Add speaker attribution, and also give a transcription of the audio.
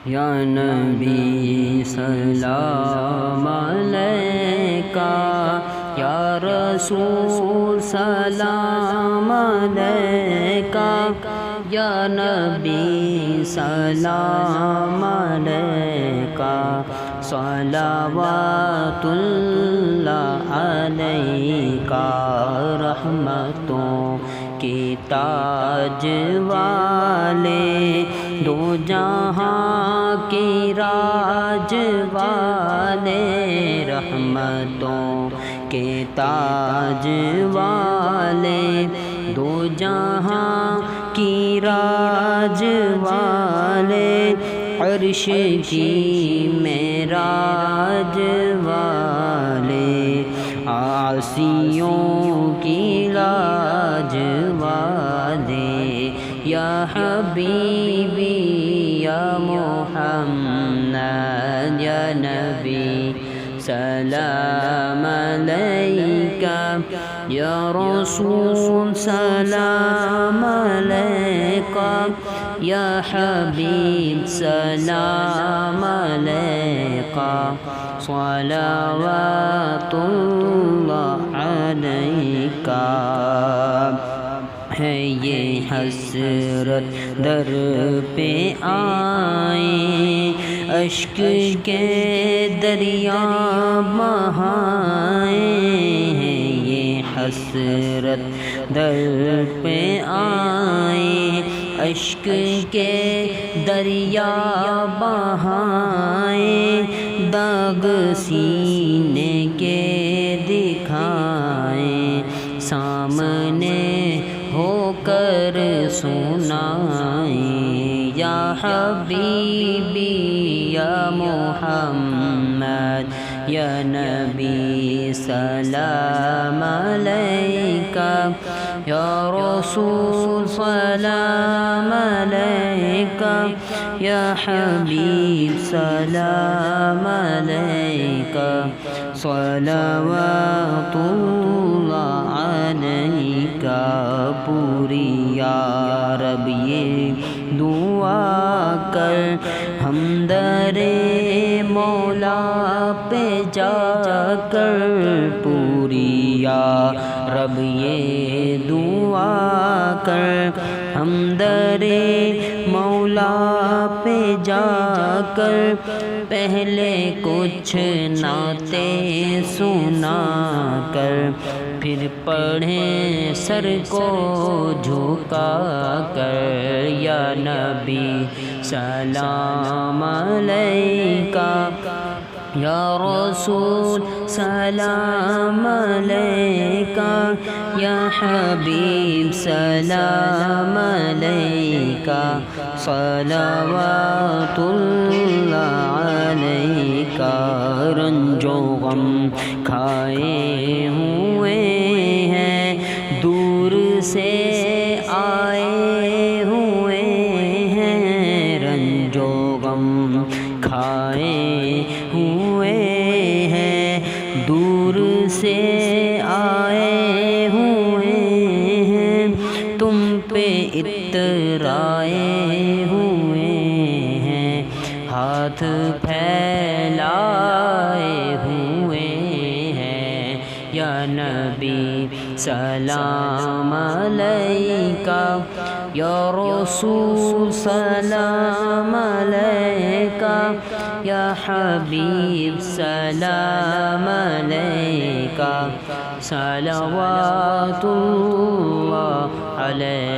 Speaker 1: یا نبی سلام علیکہ، یا رسول سلام علیکہ، یا نبی سلام علیکہ، صلوات اللہ علیکہ، رحمتوں کے تاج والے، دو جہاں کے راج والے، رحمتوں کے تاج والے، دو جہاں کی راج والے، عرش کی معراج والے، عاصیوں کی لاج والے، یا حبیبی یا محمد، یا نبی سلام علیکہ، یا رسول سلام علیکہ، یا حبیب سلام علیکہ، صلوات اللہ علیکہ۔ ہے یہ حسرت در پہ آئیں، اشک کے دریا بہائیں، یہ حسرت در پہ آئیں، اشک کے دریا بہائیں، داغ سینے کے دکھائیں، سامنے ہو کر سنائیں، یا حبیبی یا محمد، یا نبی سلام علیکہ، یا رسول سلام علیکہ، یا حبیب سلام علیکہ، صلوات اللہ علیکہ۔ پوری یا رب یہ دعا کر ہم در مولا پہ جا کر، پوری یا رب یہ دعا کر ہم در مولا پہ جا کر، پہلے کچھ نعتیں سنا کر، پھر پڑھیں سر کو جھکا کر، یا نبی سلام علیکہ، یا رسول سلام علیکہ، یا حبیب سلام علیکہ، صلوات اللہ علیکہ۔ رنج و غم کھائے ہوئے ہیں، دور سے آئے ہوئے ہیں، رنج و غم کھائے ہوئے ہیں، دور سے آئے ہوئے ہیں، تم پہ اترائے ہوئے ہیں، ہاتھ پھیلائے ہوئے ہیں، یا نبی سلام علیکہ، یا رسول سلام علیکہ، یا حبیب سلام علیکہ، صلوات اللہ علیکہ۔